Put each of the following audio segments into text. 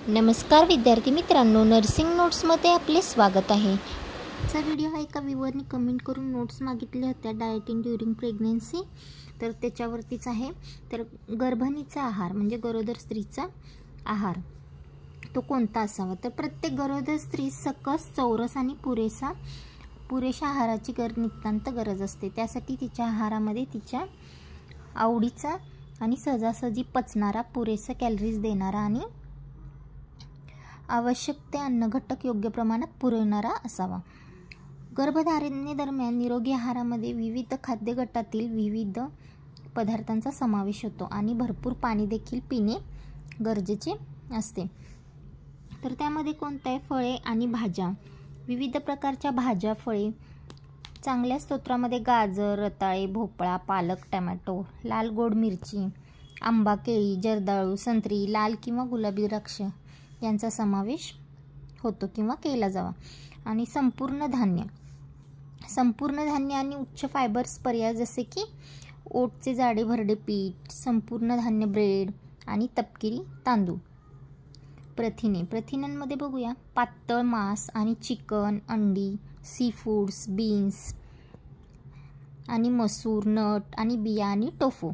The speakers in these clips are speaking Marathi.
नमस्कार विद्यार्थी मित्रांनो, नर्सिंग नोट्समध्ये आपले स्वागत आहे। चा व्हिडिओ हा एका व्ह्यूअरने कमेंट करून नोट्स मागितल्या होत्या डाएटिंग ड्युरिंग प्रेग्नन्सी, तर त्याच्यावरतीच आहे। तर गर्भिणीचा आहार म्हणजे गरोदर स्त्रीचा आहार तो कोणता असावा? तर प्रत्येक गरोदर स्त्री सकस, चौरस आणि पुरेशा आहाराची नितांत गरज असते। त्यासाठी तिच्या आहारामध्ये तिच्या आवडीचा आणि सहजासहजी पचणारा, पुरेसा कॅलरीज देणारा आणि आवश्यक ते अन्न घटक योग्य प्रमाणात पुरवणारा असावा। गर्भधारणेदरम्यान निरोगी आहारामध्ये विविध खाद्य गटातील विविध पदार्थांचा समावेश होतो आणि भरपूर पाणी देखील पिणे गरजेचे असते। तर त्यामध्ये कोणत्याही फळे आणि भाज्या, विविध प्रकारच्या भाज्या, फळे चांगल्या स्तोत्रामध्ये गाजर, रताळे, भोपळा, पालक, टोमॅटो, लाल गोड मिरची, आंबा, केळी, जर्दाळू, संत्री, लाल किंवा गुलाबी द्राक्ष यांचा समावेश होतो किंवा केला जावा। आणि संपूर्ण धान्य आणि उच्च फायबर्स पर्याय जसे की ओटचे जाडे भरडे पीठ, संपूर्ण धान्य ब्रेड आणि तपकिरी तांदूळ। प्रथिनांमध्ये बघूया, पातळ मांस आणि चिकन, अंडी, सी फूड्स, बीन्स आणि मसूर, नट आणि बिया आणि टोफू।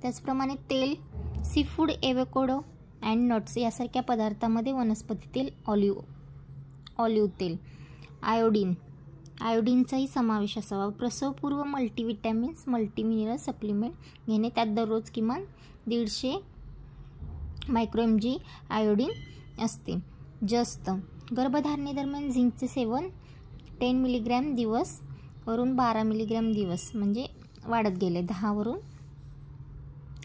त्याचप्रमाणे तेल, seafood, avocado and nuts यासारख्या पदार्थांमध्ये वनस्पती तेल, ऑलिव्ह तेल। आयोडीनचाही समावेश असावा। प्रसवपूर्व मल्टीविटॅमिन्स, मल्टीमिनरल सप्लिमेंट घेणे, त्यात दररोज किमान 150 मायक्रो mg आयोडीन असते। जस्त गर्भधारणेदरम्यान झिंकचे सेवन 10 मिलीग्रॅम दिवस वरून 12 मिलीग्रॅम दिवस म्हणजे वाढत गेले, 10 वरून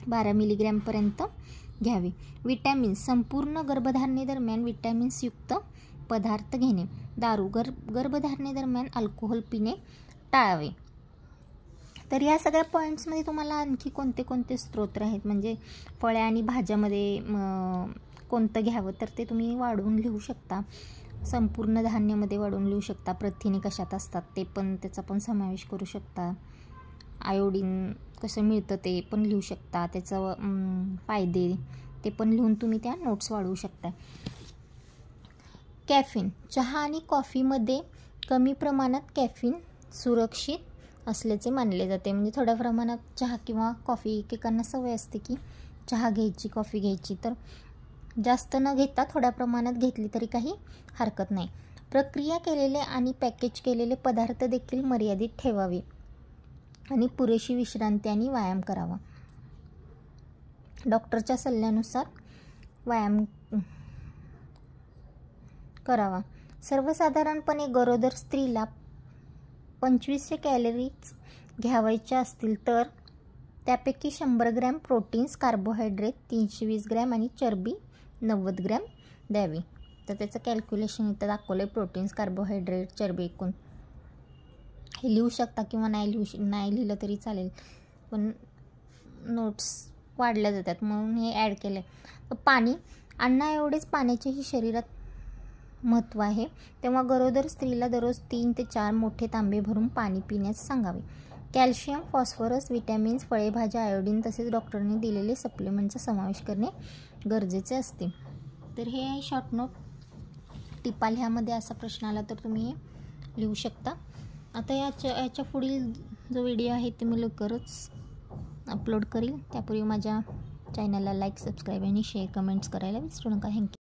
12 मिलीग्रॅम पर्यंत घ्यावे। विटॅमिन्स, संपूर्ण गर्भधारणेदरम्यान विटॅमिन्स युक्त पदार्थ घेणे। दारू, गर्भधारणेदरम्यान अल्कोहोल पिणे टाळावे। तर या सगळ्या पॉईंट्समध्ये तुम्हाला आणखी कोणते कोणते स्रोत आहेत, म्हणजे फळे आणि भाज्यामध्ये कोणतं घ्यावं, तर ते तुम्ही वाढवून लिहू शकता। संपूर्ण धान्यामध्ये वाढवून लिहू शकता। प्रथिने कशात असतात ते पण, त्याचा पण समावेश करू शकता। आयोडीन कसं मिळतं ते पण लिहू शकता, त्याचं फायदे ते पण लिहून तुम्ही त्या नोट्स वाढवू शकता। कॅफीन, चहा आणि कॉफीमध्ये कमी प्रमाणात कॅफीन सुरक्षित असल्याचे मानले जाते। म्हणजे थोड्या प्रमाणात चहा किंवा कॉफी, एकेकांना सवय असते की चहा घ्यायची, कॉफी घ्यायची, तर जास्त न घेता थोड्या प्रमाणात घेतली तरी काही हरकत नाही। प्रक्रिया केलेले आणि पॅकेज केलेले पदार्थ देखील मर्यादित ठेवावे आणि पुरेशी विश्रांती आणि व्यायाम करावा। डॉक्टरच्या सल्ल्यानुसार व्यायाम करावा। सर्वसाधारणपणे गरोदर स्त्रीला 2500 कॅलरीज घ्यावायच्या असतील तर त्यापैकी 100 ग्रॅम प्रोटीन्स, कार्बोहायड्रेट 320 ग्रॅम आणि चरबी 90 ग्रॅम द्यावी। तर त्याचं कॅल्क्युलेशन इथं दाखवलं आहे। प्रोटीन्स, कार्बोहायड्रेट, चरबी एकूण हे लिहू शकता किंवा नाही लिहिलं तरी चालेल, पण नोट्स वाढल्या जातात म्हणून हे ॲड केलं आहे। पाणी, अन्ना एवढेच पाण्याचेही शरीरात महत्त्व आहे, तेव्हा गरोदर स्त्रीला दररोज 3 ते 4 मोठे तांबे भरून पाणी पिण्यास सांगावे। कॅल्शियम, फॉस्फरस, विटॅमिन्स, फळे, भाज्या, आयोडीन तसेच डॉक्टरांनी दिलेले सप्लिमेंटचा समावेश करणे गरजेचे असते। तर हे आहे शॉर्ट नोट। टिपा ह्यामध्ये असा प्रश्न आला तर तुम्ही हे लिहू शकता। आता याच्या पुढील जो व्हिडिओ आहे ते मी लवकरच अपलोड करील। त्यापूर्वी माझ्या चॅनलला लाईक, सबस्क्राईब आणि शेअर, कमेंट्स करायला विसरू नका। थँक्यू।